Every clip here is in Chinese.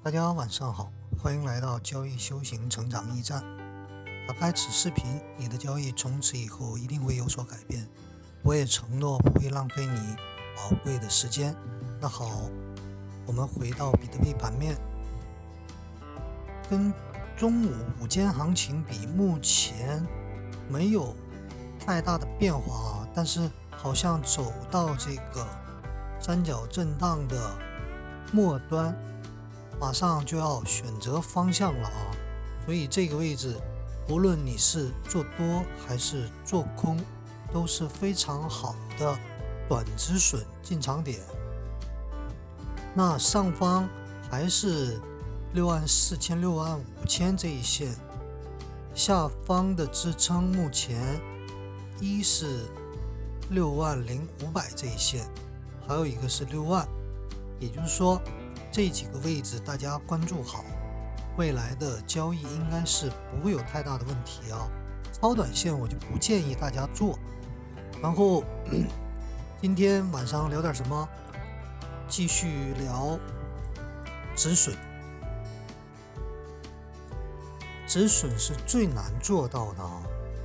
大家晚上好，欢迎来到交易修行成长驿站。打开此视频，你的交易从此以后一定会有所改变。我也承诺不会浪费你宝贵的时间。那好，我们回到比特币盘面，跟中午午间行情比，目前没有太大的变化但是好像走到这个三角震荡的末端，马上就要选择方向了所以这个位置无论你是做多还是做空都是非常好的短止损进场点。那上方还是64000、65000这一线，下方的支撑目前一是60500这一线，还有一个是6万，也就是说这几个位置大家关注好，未来的交易应该是不会有太大的问题超短线我就不建议大家做。然后今天晚上聊点什么？继续聊止损。止损是最难做到的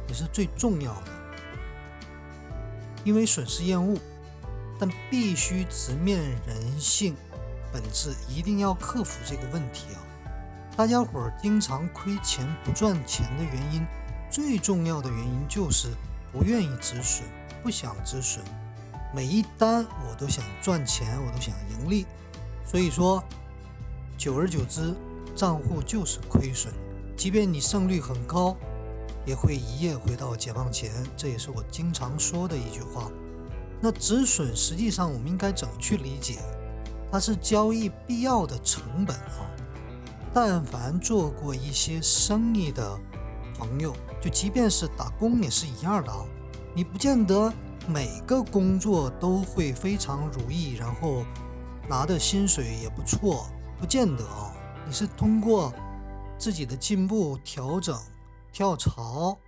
也是最重要的，因为损失厌恶，但必须直面人性本质，一定要克服这个问题大家伙经常亏钱不赚钱的原因，最重要的原因就是不愿意止损，不想止损。每一单我都想赚钱，我都想盈利，所以说久而久之账户就是亏损，即便你胜率很高，也会一夜回到解放前，这也是我经常说的一句话。那止损实际上我们应该怎么去理解？它是交易必要的成本但凡做过一些生意的朋友，就即便是打工也是一样的你不见得每个工作都会非常如意，然后拿的薪水也不错，不见得你是通过自己的进步、调整、跳槽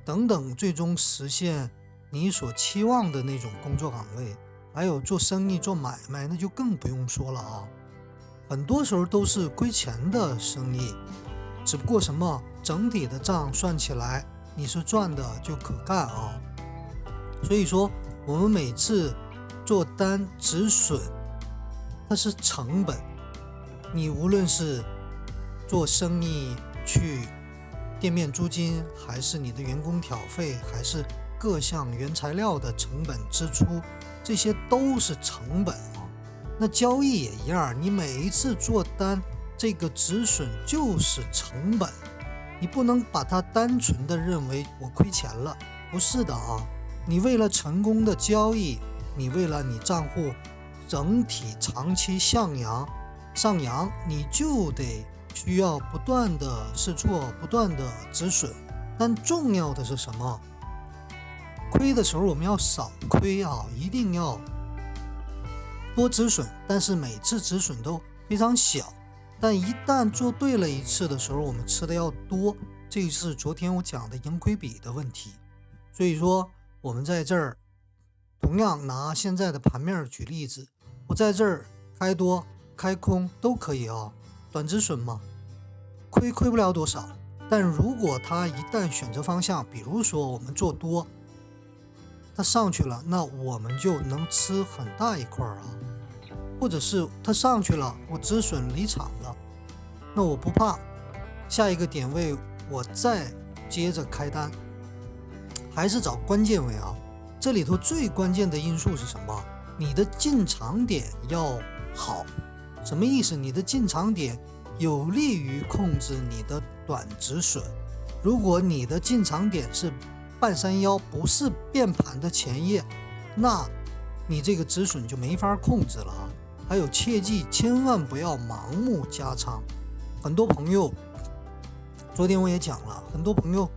等等，最终实现你所期望的那种工作岗位。还有做生意做买卖那就更不用说了很多时候都是亏钱的生意，只不过什么整体的账算起来你是赚的就可干所以说我们每次做单止损它是成本，你无论是做生意去店面租金，还是你的员工挑费，还是各项原材料的成本支出，这些都是成本那交易也一样，你每一次做单这个止损就是成本，你不能把它单纯的认为我亏钱了，不是的你为了成功的交易，你为了你账户整体长期上扬，你就得需要不断的试错，不断的止损。但重要的是什么？亏的时候我们要少亏一定要多止损，但是每次止损都非常小。但一旦做对了一次的时候，我们吃的要多，这是昨天我讲的盈亏比的问题。所以说我们在这儿同样拿现在的盘面举例子，我在这儿开多开空都可以短止损嘛，亏不了多少。但如果它一旦选择方向，比如说我们做多，它上去了，那我们就能吃很大一块或者是它上去了，我止损离场了，那我不怕，下一个点位我再接着开单，还是找关键位这里头最关键的因素是什么？你的进场点要好。什么意思？你的进场点有利于控制你的短止损。如果你的进场点是半山腰，不是变盘的前夜，那你这个止损就没法控制了还有切记千万不要盲目加仓。很多朋友昨天我也讲了，很多朋友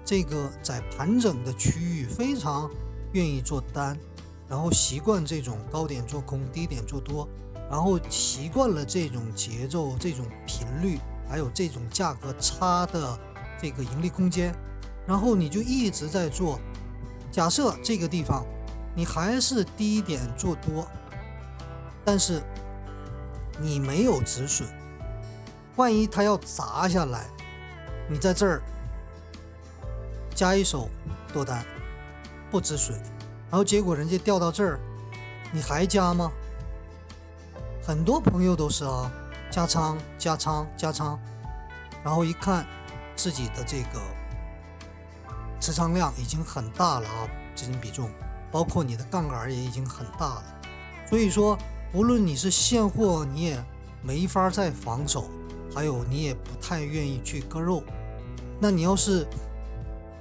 这个在盘整的区域非常愿意做单，然后习惯这种高点做空，低点做多，然后习惯了这种节奏，这种频率，还有这种价格差的这个盈利空间，然后你就一直在做。假设这个地方你还是低点做多，但是你没有止损，万一他要砸下来，你在这儿加一手多单不止损，然后结果人家掉到这儿，你还加吗？很多朋友都是加仓，然后一看自己的这个持仓量已经很大了资金比重，包括你的杠杆也已经很大了。所以说，无论你是现货，你也没法再防守，还有你也不太愿意去割肉。那你要是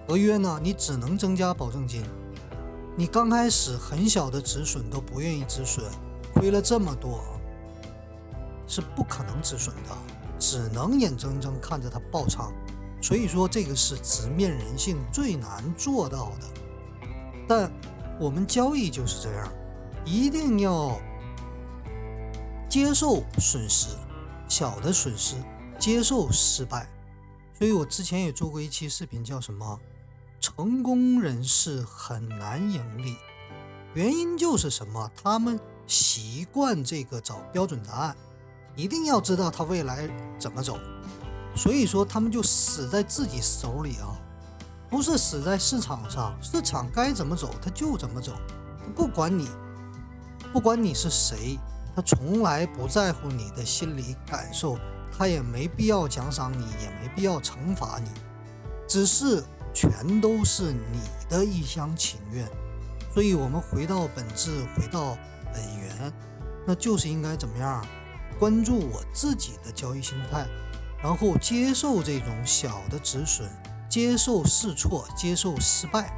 合约呢，你只能增加保证金。你刚开始很小的止损都不愿意止损，亏了这么多，是不可能止损的，只能眼睁睁看着它爆仓。所以说，这个是直面人性最难做到的。但我们交易就是这样，一定要接受损失，小的损失，接受失败。所以我之前也做过一期视频，叫什么？成功人士很难盈利，原因就是什么？他们习惯这个找标准答案，一定要知道他未来怎么走，所以说他们就死在自己手里不是死在市场上，市场该怎么走他就怎么走，不管你是谁，他从来不在乎你的心理感受，他也没必要奖赏你，也没必要惩罚你，只是全都是你的一厢情愿。所以我们回到本质，回到本源，那就是应该怎么样？关注我自己的交易心态，然后接受这种小的止损，接受试错，接受失败。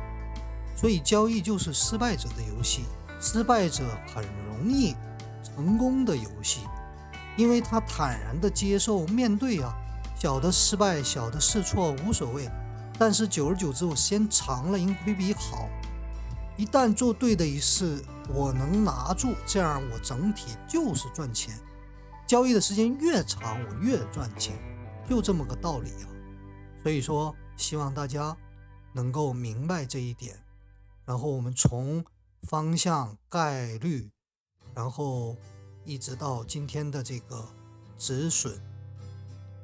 所以交易就是失败者的游戏，失败者很容易成功的游戏，因为他坦然的接受面对小的失败，小的试错无所谓，但是久而久之，我时间长了，盈亏比好。一旦做对的一次，我能拿住，这样我整体就是赚钱。交易的时间越长，我越赚钱，就这么个道理所以说，希望大家能够明白这一点，然后我们从方向、概率，然后一直到今天的这个止损，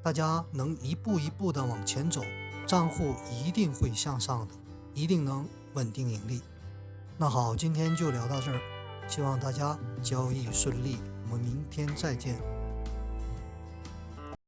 大家能一步一步的往前走，账户一定会向上的，一定能稳定盈利。那好，今天就聊到这儿，希望大家交易顺利，我们明天再见。